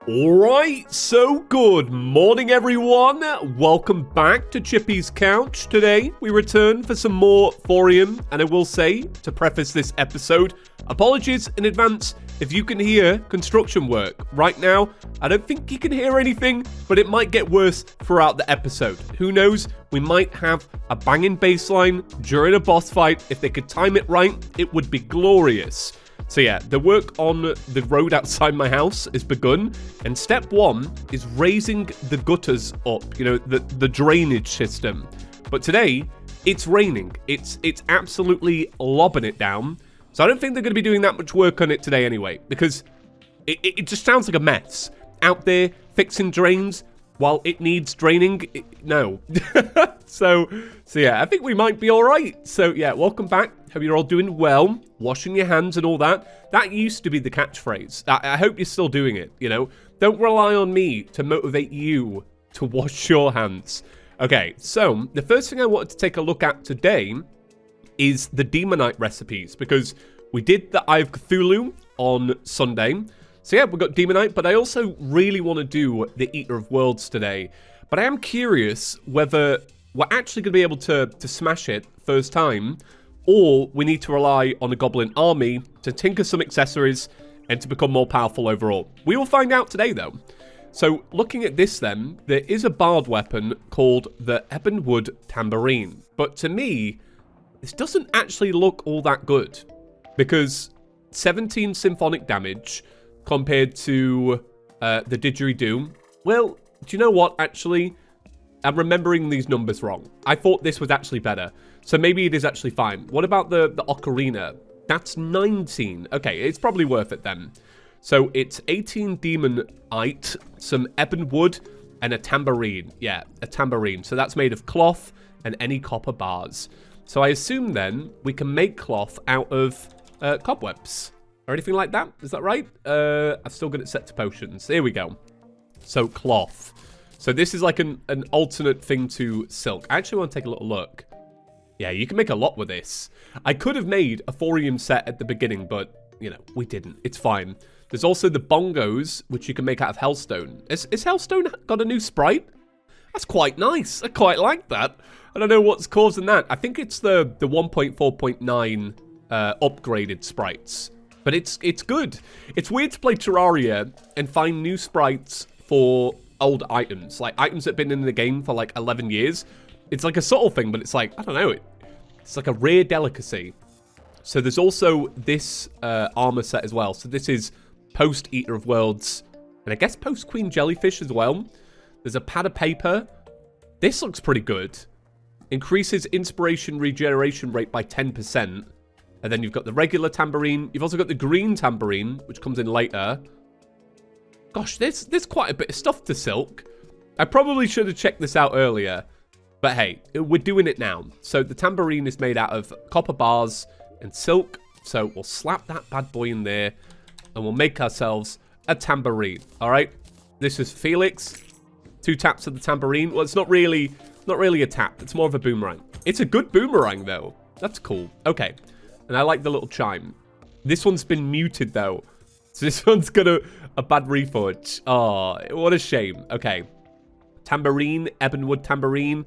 Alright, so good morning everyone, welcome back to Chippy's Couch. Today we return for some more Thorium, and I will say, to preface this episode, apologies in advance if you can hear construction work. Right now, I don't think you can hear anything, but it might get worse throughout the episode. Who knows, we might have a banging bassline during a boss fight. If they could time it right, it would be glorious. So yeah, the work on the road outside my house is begun, and step one is raising the gutters up, you know, the drainage system. But today, it's raining. It's absolutely lobbing it down. So I don't think they're going to be doing that much work on it today anyway, because it just sounds like a mess. Out there, fixing drains while it needs draining, no. So yeah, I think we might be all right. So yeah, welcome back. Hope you're all doing well, washing your hands and all that. That used to be the catchphrase. I hope you're still doing it, you know. Don't rely on me to motivate you to wash your hands. Okay, so the first thing I wanted to take a look at today is the Demonite recipes, because we did the Eye of Cthulhu on Sunday. So yeah, we've got Demonite, but I also really want to do the Eater of Worlds today. But I am curious whether we're actually going to be able to smash it first time, or we need to rely on a goblin army to tinker some accessories and to become more powerful overall. We will find out today, though. So, looking at this then, there is a bard weapon called the Ebonwood Tambourine. But to me, this doesn't actually look all that good, because 17 symphonic damage compared to the didgeridoo. Well, do you know what, actually? I'm remembering these numbers wrong. I thought this was actually better. So maybe it is actually fine. What about the ocarina? That's 19. Okay, it's probably worth it then. So it's 18 demonite, some ebonwood, and a tambourine. Yeah, a tambourine. So that's made of cloth and any copper bars. So I assume then we can make cloth out of cobwebs or anything like that. Is that right? I've still got it set to potions. Here we go. So cloth. So this is like an alternate thing to silk. I actually want to take a little look. Yeah, you can make a lot with this. I could have made a Thorium set at the beginning, but, you know, we didn't. It's fine. There's also the bongos, which you can make out of Hellstone. Is Hellstone got a new sprite? That's quite nice. I quite like that. I don't know what's causing that. I think it's the 1.4.9 upgraded sprites. But it's good. It's weird to play Terraria and find new sprites for old items. Like, items that have been in the game for, like, 11 years. It's like a subtle thing, but it's like, I don't know, it's like a rare delicacy. So there's also this armor set as well. So this is post Eater of Worlds, and I guess post Queen Jellyfish as well. There's a pad of paper. This looks pretty good. Increases inspiration regeneration rate by 10%. And then you've got the regular tambourine. You've also got the green tambourine, which comes in later. Gosh, there's quite a bit of stuff to silk. I probably should have checked this out earlier. But hey, we're doing it now. So the tambourine is made out of copper bars and silk. So we'll slap that bad boy in there, and we'll make ourselves a tambourine. All right. This is Felix. 2 taps of the tambourine. Well, it's not really a tap. It's more of a boomerang. It's a good boomerang though. That's cool. Okay. And I like the little chime. This one's been muted though. So this one's got a bad reforge. Oh, what a shame. Okay. Tambourine, ebonwood tambourine.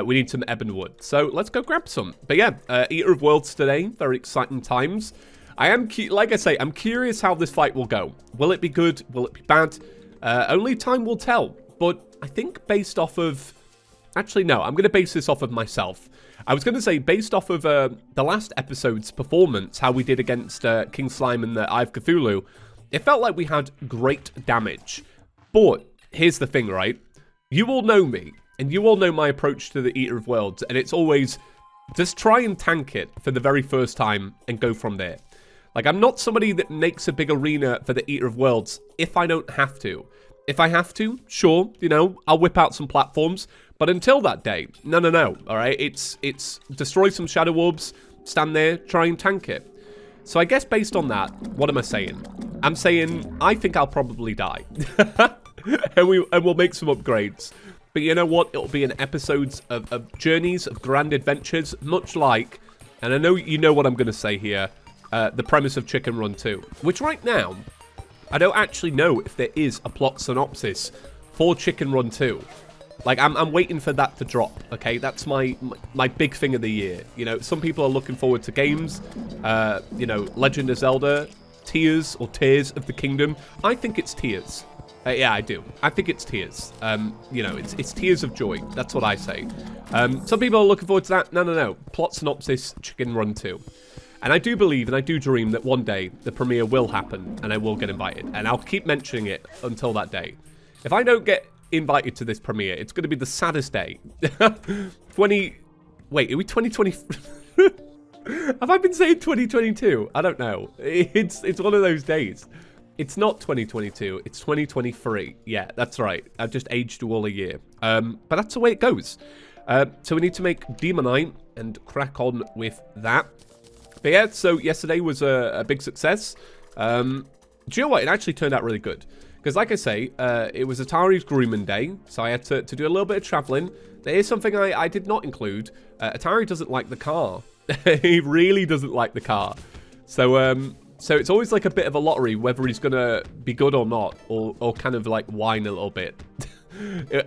We need some ebonwood. So let's go grab some. But yeah, Eater of Worlds today. Very exciting times. I am, like I say, I'm curious how this fight will go. Will it be good? Will it be bad? Only time will tell. But I think based off of... Actually, no. I'm going to base this off of myself. I was going to say, based off of the last episode's performance, how we did against King Slime and the Eye of Cthulhu, it felt like we had great damage. But here's the thing, right? You all know me, and you all know my approach to the Eater of Worlds, and it's always just try and tank it for the very first time and go from there. Like, I'm not somebody that makes a big arena for the Eater of Worlds if I don't have to. If I have to, sure, you know, I'll whip out some platforms, but until that day, no, all right? It's destroy some Shadow Orbs, stand there, try and tank it. So I guess based on that, what am I saying? I'm saying I think I'll probably die. and we'll make some upgrades. But you know what? It'll be an episodes of journeys, of grand adventures, much like, and I know you know what I'm going to say here, the premise of Chicken Run 2. Which right now, I don't actually know if there is a plot synopsis for Chicken Run 2. Like, I'm waiting for that to drop, okay? That's my big thing of the year. You know, some people are looking forward to games. You know, Legend of Zelda, Tears of the Kingdom. I think it's Tears. Yeah, I do. I think it's Tears. You know, it's Tears of Joy. That's what I say. Some people are looking forward to that. No. Plot synopsis, Chicken Run 2. And I do believe and I do dream that one day the premiere will happen and I will get invited. And I'll keep mentioning it until that day. If I don't get invited to this premiere, it's going to be the saddest day. Wait, are we 2020? Have I been saying 2022? I don't know. It's one of those days. It's not 2022, it's 2023. Yeah, that's right. I've just aged you all a year. But that's the way it goes. So we need to make Demonite and crack on with that. But yeah, so yesterday was a big success. Do you know what? It actually turned out really good. Because like I say, it was Atari's grooming day, so I had to do a little bit of traveling. There is something I did not include. Atari doesn't like the car. He really doesn't like the car. So it's always like a bit of a lottery whether he's going to be good or not, or kind of like whine a little bit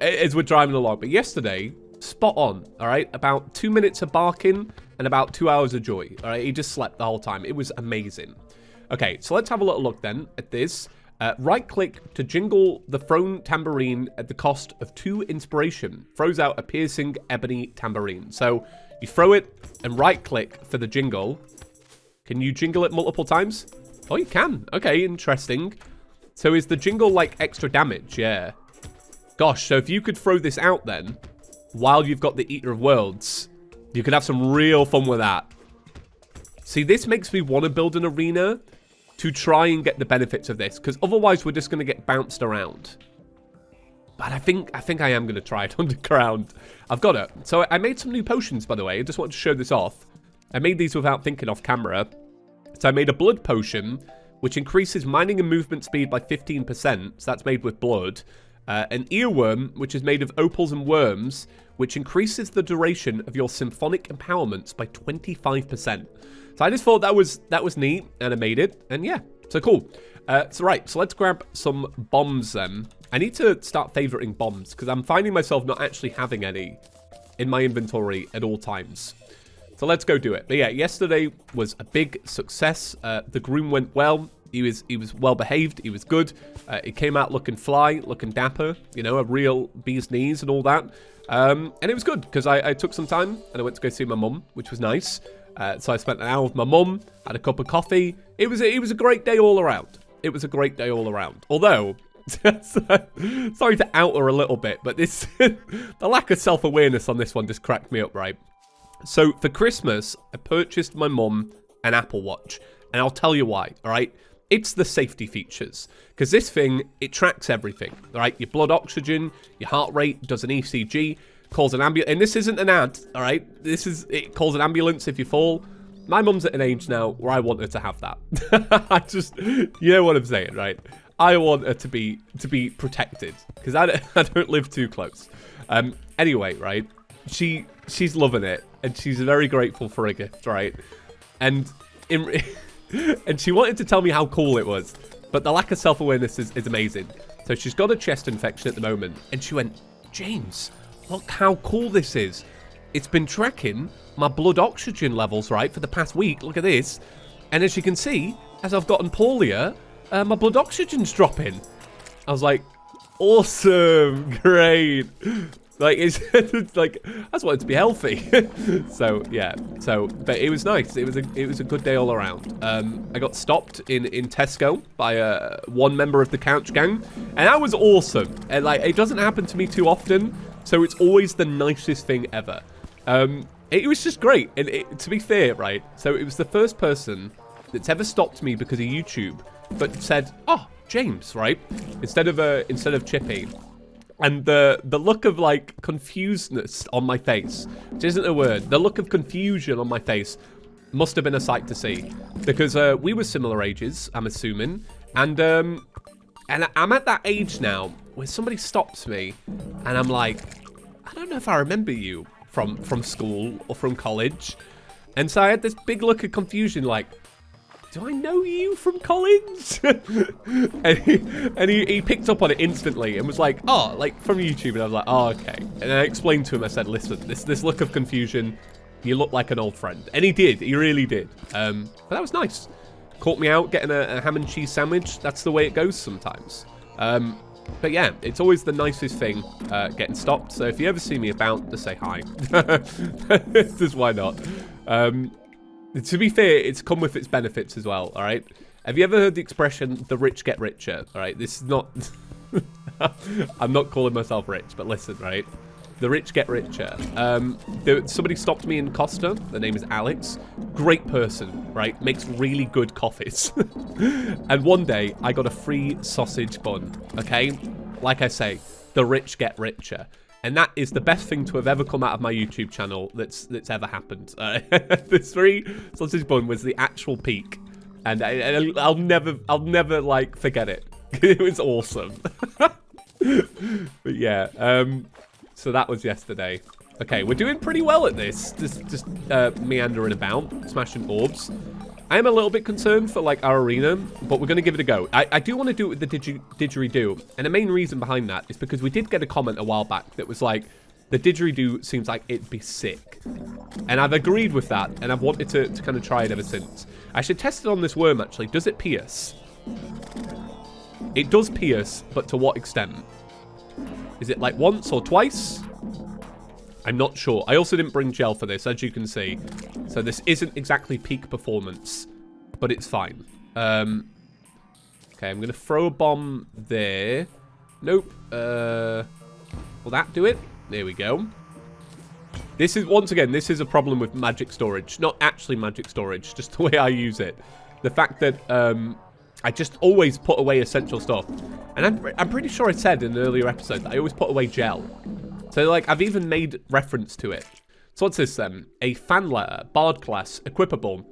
as we're driving along. But yesterday, spot on, all right? About 2 minutes of barking and about 2 hours of joy, all right? He just slept the whole time. It was amazing. Okay, so let's have a little look then at this. Right-click to jingle the thrown tambourine at the cost of 2 inspiration. Throws out a piercing ebony tambourine. So you throw it and right-click for the jingle. Can you jingle it multiple times? Oh, you can. Okay, interesting. So is the jingle like extra damage? Yeah. Gosh, so if you could throw this out then, while you've got the Eater of Worlds, you could have some real fun with that. See, this makes me want to build an arena to try and get the benefits of this, because otherwise we're just going to get bounced around. But I think I am going to try it underground. I've got it. So I made some new potions, by the way. I just wanted to show this off. I made these without thinking off camera. So I made a blood potion, which increases mining and movement speed by 15%. So that's made with blood. An earworm, which is made of opals and worms, which increases the duration of your symphonic empowerments by 25%. So I just thought that was neat, and I made it, and yeah, so cool. So let's grab some bombs then. I need to start favoriting bombs, because I'm finding myself not actually having any in my inventory at all times. So let's go do it. But yeah, yesterday was a big success. The groom went well. He was well behaved. He was good. He came out looking fly, looking dapper. You know, a real bee's knees and all that. And it was good because I took some time and I went to go see my mum, which was nice. So I spent an hour with my mum, had a cup of coffee. It was a great day all around. It was a great day all around. Although, sorry to out her a little bit, but this the lack of self-awareness on this one just cracked me up, right? So for Christmas, I purchased my mum an Apple Watch, and I'll tell you why, all right? It's the safety features, because this thing, it tracks everything, all right? Your blood oxygen, your heart rate, does an ECG, calls an ambulance, and this isn't an ad, all right? It calls an ambulance if you fall. My mum's at an age now where I want her to have that. You know what I'm saying, right? I want her to be protected, because I don't live too close. Anyway, right? She's loving it, and she's very grateful for a gift, right? And and she wanted to tell me how cool it was, but the lack of self-awareness is amazing. So she's got a chest infection at the moment, and she went, James, look how cool this is. It's been tracking my blood oxygen levels, right, for the past week. Look at this. And as you can see, as I've gotten poorlier, my blood oxygen's dropping. I was like, awesome, great. Like, it's like, I just wanted to be healthy. So, yeah. But it was nice. It was a good day all around. I got stopped in Tesco by one member of the Couch Gang. And that was awesome. And, like, it doesn't happen to me too often. So it's always the nicest thing ever. It was just great. And to be fair, right? So it was the first person that's ever stopped me because of YouTube, but said, oh, James, right? Instead of Chippy. And the look of, like, confusedness on my face, which isn't a word, the look of confusion on my face must have been a sight to see. Because we were similar ages, I'm assuming. And I'm at that age now where somebody stops me and I'm like, I don't know if I remember you from school or from college. And so I had this big look of confusion, like, do I know you from Collins? and he picked up on it instantly and was like, oh, like from YouTube. And I was like, oh, okay. And I explained to him, I said, listen, this look of confusion, you look like an old friend. And he did. He really did. But that was nice. Caught me out getting a ham and cheese sandwich. That's the way it goes sometimes. But yeah, it's always the nicest thing getting stopped. So if you ever see me about, just say hi. Just why not? To be fair, it's come with its benefits as well, all right? Have you ever heard the expression, the rich get richer, all right? This is not... I'm not calling myself rich, but listen, right? The rich get richer. Somebody stopped me in Costa. Their name is Alex. Great person, right? Makes really good coffees. And one day, I got a free sausage bun, okay? Like I say, the rich get richer. And that is the best thing to have ever come out of my YouTube channel that's ever happened. This free sausage bun was the actual peak. And I'll never, like, forget it. It was awesome. But yeah, so that was yesterday. Okay, we're doing pretty well at this. Just meandering about, smashing orbs. I am a little bit concerned for, like, our arena, but we're going to give it a go. I do want to do it with the didgeridoo, and the main reason behind that is because we did get a comment a while back that was like, the didgeridoo seems like it'd be sick. And I've agreed with that, and I've wanted to kind of try it ever since. I should test it on this worm, actually. Does it pierce? It does pierce, but to what extent? Is it like once or twice? I'm not sure. I also didn't bring gel for this, as you can see. So this isn't exactly peak performance, but it's fine. Okay, I'm going to throw a bomb there. Nope. Will that do it? There we go. This is, once again, this is a problem with magic storage. Not actually magic storage, just the way I use it. The fact that I just always put away essential stuff. And I'm pretty sure I said in an earlier episode that I always put away gel. So, like, I've even made reference to it. So what's this, then? A fan letter, bard class, equipable,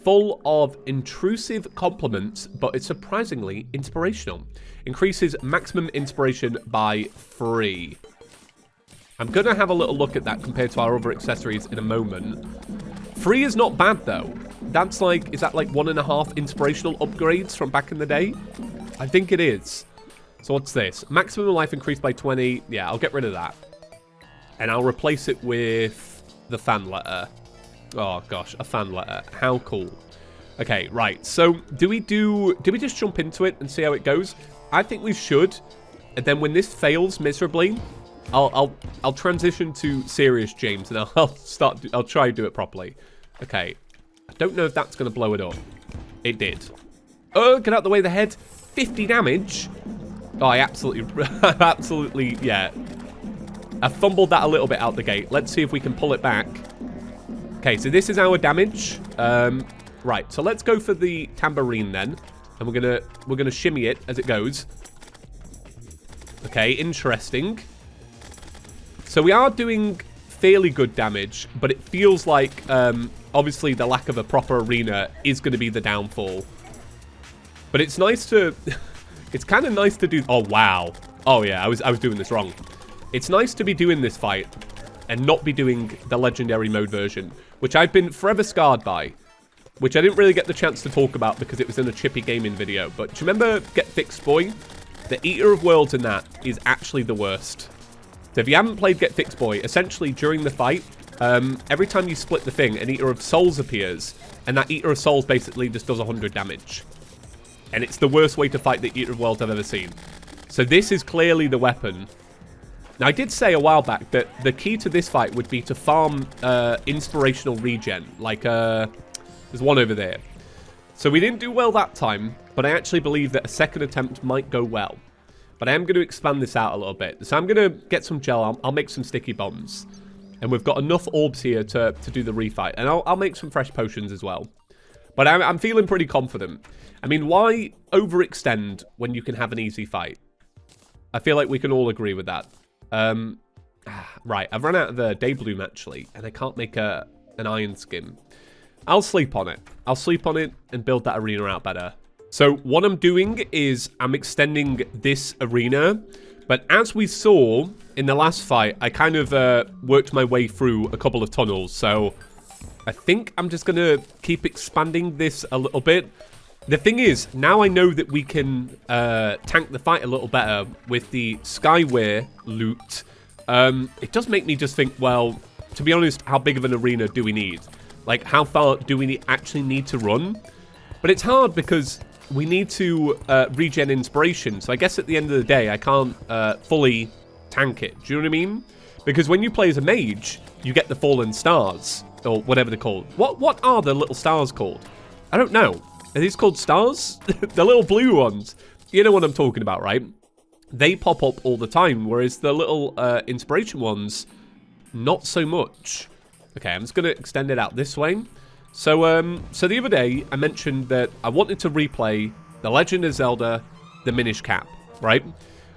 full of intrusive compliments, but it's surprisingly inspirational. Increases maximum inspiration by 3. I'm going to have a little look at that compared to our other accessories in a moment. 3 is not bad, though. That's like, is that like 1.5 inspirational upgrades from back in the day? I think it is. So what's this? Maximum life increased by 20. Yeah, I'll get rid of that. And I'll replace it with the fan letter. Oh, gosh, a fan letter. How cool. Okay, right. So, do we just jump into it and see how it goes? I think we should. And then when this fails miserably, I'll transition to serious James, and I'll try to do it properly. Okay. I don't know if that's going to blow it up. It did. Oh, get out the way of the head. 50 damage. Oh, I absolutely, yeah. I fumbled that a little bit out the gate. Let's see if we can pull it back. Okay, so this is our damage. Right, so let's go for the tambourine then. And we're gonna shimmy it as it goes. Okay, interesting. So we are doing fairly good damage, but it feels like obviously the lack of a proper arena is going to be the downfall. But it's nice to it's kind of nice to do. Oh wow. Oh yeah, I was doing this wrong. It's nice to be doing this fight and not be doing the legendary mode version, which I've been forever scarred by, which I didn't really get the chance to talk about because it was in a ChippyGaming video. But do you remember Get Fixed Boy? The Eater of Worlds in that is actually the worst. So if you haven't played Get Fixed Boy, essentially during the fight, every time you split the thing, an Eater of Souls appears, and that Eater of Souls basically just does 100 damage. And it's the worst way to fight the Eater of Worlds I've ever seen. So this is clearly the weapon. Now, I did say a while back that the key to this fight would be to farm inspirational regen. Like, there's one over there. So we didn't do well that time, but I actually believe that a second attempt might go well. But I am going to expand this out a little bit. So I'm going to get some gel. I'll make some sticky bombs. And we've got enough orbs here to do the refight. And I'll make some fresh potions as well. But I'm feeling pretty confident. I mean, why overextend when you can have an easy fight? I feel like we can all agree with that. Right, I've run out of the day bloom actually, and I can't make an iron skin. I'll sleep on it. I'll sleep on it and build that arena out better. So what I'm doing is I'm extending this arena, but as we saw in the last fight, I kind of worked my way through a couple of tunnels. So I think I'm just going to keep expanding this a little bit. The thing is, now I know that we can tank the fight a little better with the Skyway loot. It does make me just think, well, to be honest, how big of an arena do we need? Like, how far do we actually need to run? But it's hard because we need to regen inspiration. So I guess at the end of the day, I can't fully tank it. Do you know what I mean? Because when you play as a mage, you get the fallen stars, or whatever they're called. What are the little stars called? I don't know. Are these called stars? The little blue ones. You know what I'm talking about, right? They pop up all the time, whereas the little inspiration ones, not so much. Okay, I'm just going to extend it out this way. So, so the other day, I mentioned that I wanted to replay The Legend of Zelda, The Minish Cap, right?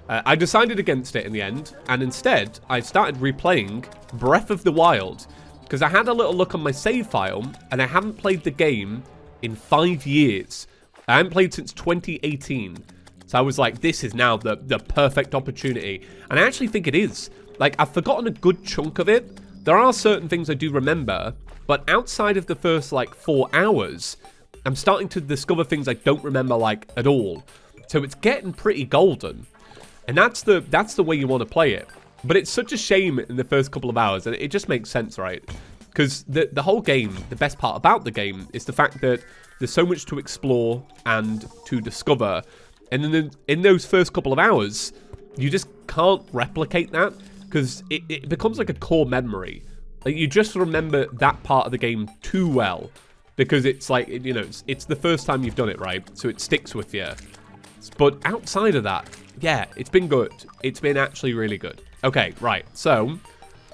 I decided against it in the end, and instead, I started replaying Breath of the Wild, because I had a little look on my save file, and I haven't played the game in 5 years. I haven't played since 2018. So I was like, this is now the perfect opportunity. And I actually think it is. Like, I've forgotten a good chunk of it. There are certain things I do remember, but outside of the first, like, 4 hours, I'm starting to discover things I don't remember, like, at all. So it's getting pretty golden. And that's the way you want to play it. But it's such a shame in the first couple of hours, and it just makes sense, right? Because the whole game, the best part about the game, is the fact that there's so much to explore and to discover. And then in those first couple of hours, you just can't replicate that, because it becomes like a core memory. Like, you just remember that part of the game too well, because it's like, you know, it's the first time you've done it, right? So it sticks with you. But outside of that, yeah, it's been good. It's been actually really good. Okay, right. So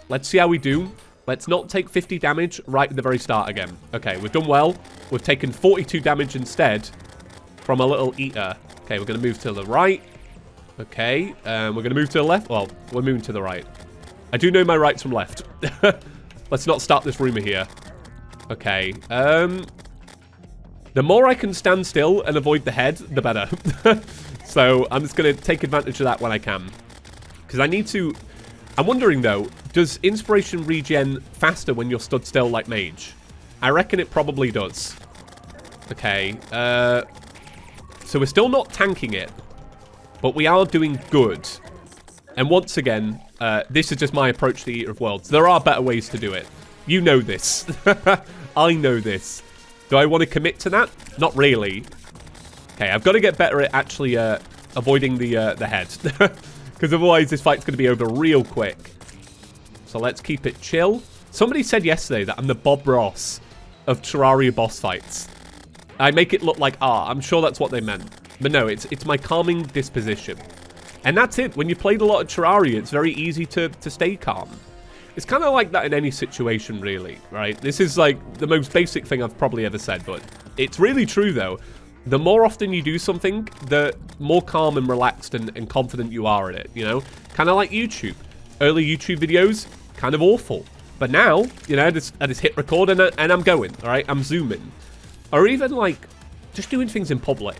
let's see how we do. Let's not take 50 damage right at the very start again. Okay, we've done well. We've taken 42 damage instead from a little eater. Okay, we're going to move to the right. Okay, we're going to move to the left. Well, we're moving to the right. I do know my right from left. Let's not start this rumor here. Okay, the more I can stand still and avoid the head, the better. So I'm just going to take advantage of that when I can. Because I need to... I'm wondering, though, does inspiration regen faster when you're stood still like mage? I reckon it probably does. Okay, so we're still not tanking it, but we are doing good. And once again, this is just my approach to the Eater of Worlds. There are better ways to do it. You know this. I know this. Do I want to commit to that? Not really. Okay, I've got to get better at actually avoiding the head. Because otherwise this fight's going to be over real quick. So let's keep it chill. Somebody said yesterday that I'm the Bob Ross of Terraria boss fights. I make it look like art. I'm sure that's what they meant. But no, it's my calming disposition. And that's it. When you played a lot of Terraria, it's very easy to stay calm. It's kind of like that in any situation, really, right? This is like the most basic thing I've probably ever said, but it's really true, though. The more often you do something, the more calm and relaxed and confident you are at it, you know? Kind of like YouTube. Early YouTube videos, kind of awful. But now, you know, I just hit record and I'm going, all right? I'm zooming. Or even, like, just doing things in public.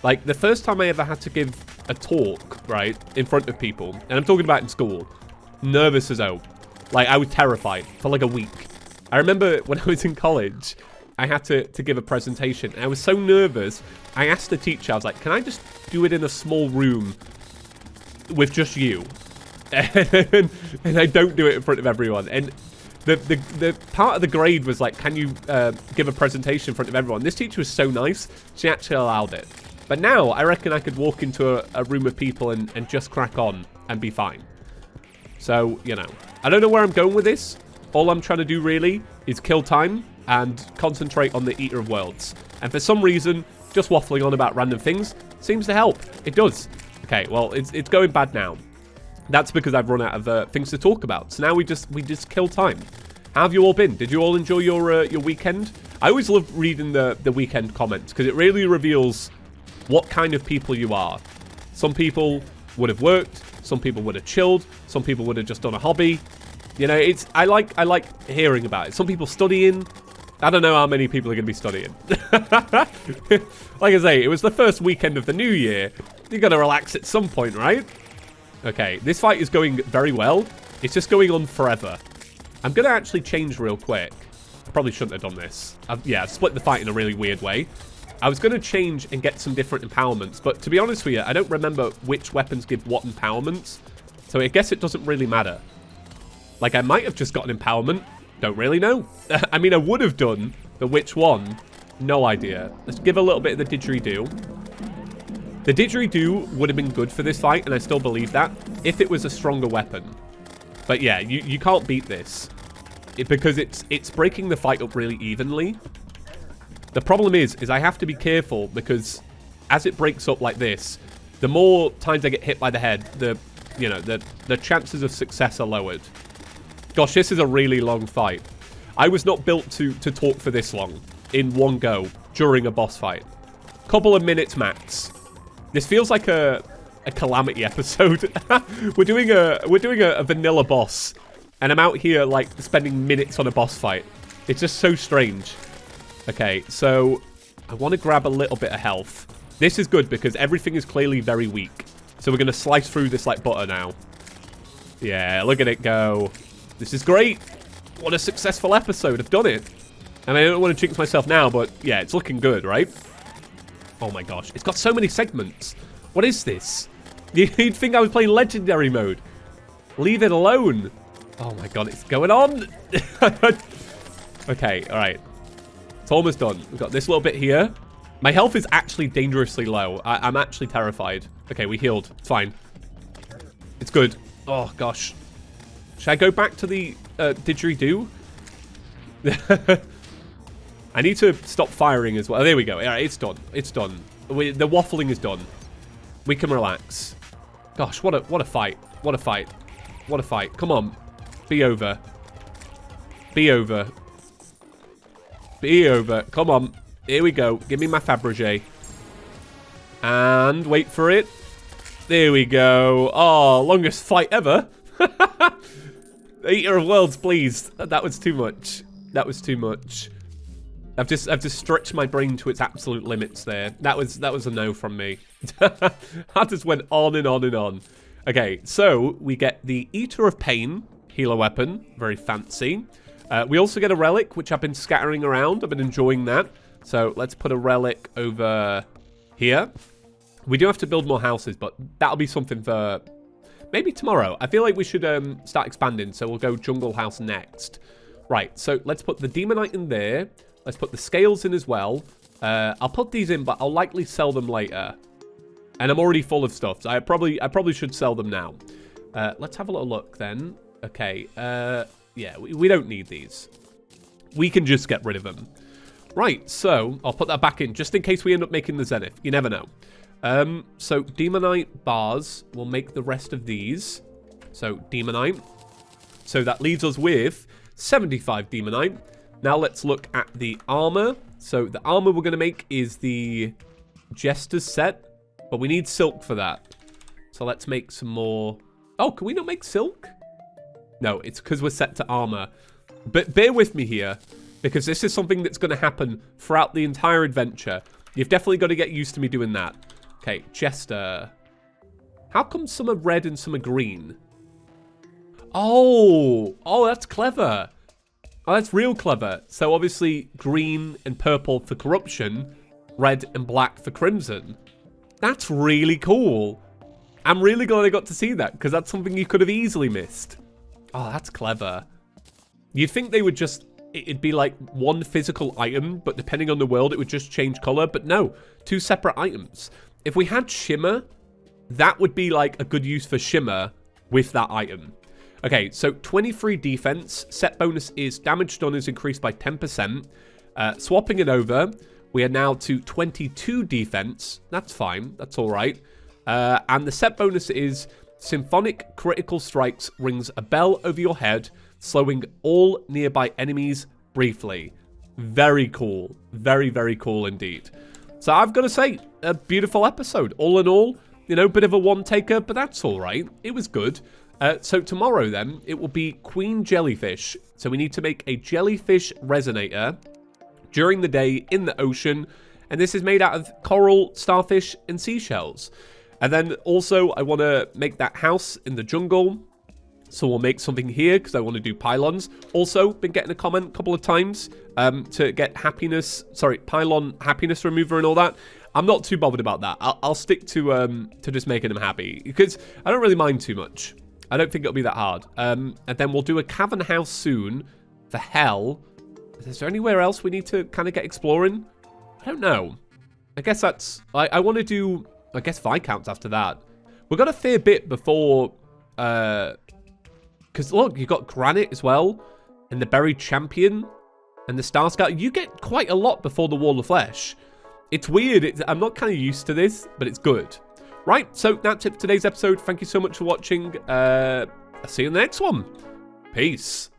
Like, the first time I ever had to give a talk, right, in front of people, and I'm talking about in school, nervous as hell. Like, I was terrified for, like, a week. I remember when I was in college... I had to give a presentation. And I was so nervous. I asked the teacher, I was like, can I just do it in a small room with just you? And I don't do it in front of everyone. And the part of the grade was like, can you give a presentation in front of everyone? This teacher was so nice, she actually allowed it. But now, I reckon I could walk into a room of people and just crack on and be fine. So, you know, I don't know where I'm going with this. All I'm trying to do, really, is kill time and concentrate on the Eater of Worlds. And for some reason, just waffling on about random things seems to help. It does. Okay, well, it's going bad now. That's because I've run out of things to talk about. So now we just kill time. How have you all been? Did you all enjoy your weekend? I always love reading the weekend comments because it really reveals what kind of people you are. Some people would have worked. Some people would have chilled. Some people would have just done a hobby. You know, I like hearing about it. Some people studying. I don't know how many people are going to be studying. Like I say, it was the first weekend of the new year. You're going to relax at some point, right? Okay, this fight is going very well. It's just going on forever. I'm going to actually change real quick. I probably shouldn't have done this. Yeah, I've split the fight in a really weird way. I was going to change and get some different empowerments, but to be honest with you, I don't remember which weapons give what empowerments, so I guess it doesn't really matter. Like, I might have just got an empowerment. Don't really know. I mean, I would have done, but which one? No idea. Let's give a little bit of the didgeridoo. The didgeridoo would have been good for this fight, and I still believe that, if it was a stronger weapon. But yeah, you can't beat this. Because it's breaking the fight up really evenly. The problem is I have to be careful, because as it breaks up like this, the more times I get hit by the head, the chances of success are lowered. Gosh, this is a really long fight. I was not built to talk for this long in one go during a boss fight. Couple of minutes max. This feels like a calamity episode. we're doing a vanilla boss, and I'm out here like spending minutes on a boss fight. It's just so strange. Okay, so I want to grab a little bit of health. This is good because everything is clearly very weak. So we're going to slice through this like butter now. Yeah, look at it go. This is great. What a successful episode. I've done it. And I don't want to jinx myself now, but yeah, it's looking good, right? Oh my gosh. It's got so many segments. What is this? You'd think I was playing Legendary mode. Leave it alone. Oh my god, it's going on. Okay, all right. It's almost done. We've got this little bit here. My health is actually dangerously low. I'm actually terrified. Okay, we healed. It's fine. It's good. Oh, gosh. Should I go back to the didgeridoo? I need to stop firing as well. Oh, there we go. All right, it's done. It's done. The waffling is done. We can relax. Gosh, what a fight. What a fight. What a fight. Come on. Be over. Be over. Be over. Come on. Here we go. Give me my Fabergé. And wait for it. There we go. Oh, longest fight ever. Eater of Worlds, please. That was too much. That was too much. I've just stretched my brain to its absolute limits there. That was a no from me. I just went on and on and on. Okay, so we get the Eater of Pain healer weapon. Very fancy. We also get a relic, which I've been scattering around. I've been enjoying that. So let's put a relic over here. We do have to build more houses, but that'll be something for maybe tomorrow. I feel like we should start expanding, so we'll go jungle house next. Right, so let's put the demonite in there. Let's put the scales in as well. I'll put these in, but I'll likely sell them later. And I'm already full of stuff, so I probably should sell them now. Let's have a little look then. Okay, yeah, we don't need these. We can just get rid of them. Right, so I'll put that back in just in case we end up making the Zenith. You never know. So demonite bars will make the rest of these. So demonite. So that leaves us with 75 demonite. Now let's look at the armor. So the armor we're going to make is the Jester's set, but we need silk for that. So let's make some more. Oh, can we not make silk? No, it's because we're set to armor. But bear with me here, because this is something that's going to happen throughout the entire adventure. You've definitely got to get used to me doing that. Okay, Jester. How come some are red and some are green? Oh, that's clever. Oh, that's real clever. So obviously green and purple for corruption, red and black for crimson. That's really cool. I'm really glad I got to see that, because that's something you could have easily missed. Oh, that's clever. You'd think they would just, it'd be like one physical item, but depending on the world, it would just change color. But no, two separate items. If we had shimmer, that would be like a good use for shimmer with that item. Okay, so 23 defense. Set bonus is damage done is increased by 10%. Swapping it over, we are now to 22 defense. That's fine. That's all right. And the set bonus is symphonic critical strikes rings a bell over your head, slowing all nearby enemies briefly. Very cool. Very, very cool indeed. So I've got to say, a beautiful episode. All in all, you know, bit of a one-taker, but that's all right. It was good. So tomorrow then, it will be Queen Jellyfish. So we need to make a jellyfish resonator during the day in the ocean. And this is made out of coral, starfish, and seashells. And then also, I want to make that house in the jungle. So we'll make something here because I want to do pylons. Also, been getting a comment a couple of times to get pylon happiness remover and all that. I'm not too bothered about that. I'll stick to just making them happy because I don't really mind too much. I don't think it'll be that hard. And then we'll do a cavern house soon. For hell. Is there anywhere else we need to kind of get exploring? I don't know. I guess that's... I want to do, I guess, Viscounts after that. We've got a fair bit before... Because, look, you've got Granite as well. And the Buried Champion. And the Star Scout. You get quite a lot before the Wall of Flesh. It's weird. I'm not kind of used to this, but it's good. Right, so that's it for today's episode. Thank you so much for watching. I'll see you in the next one. Peace.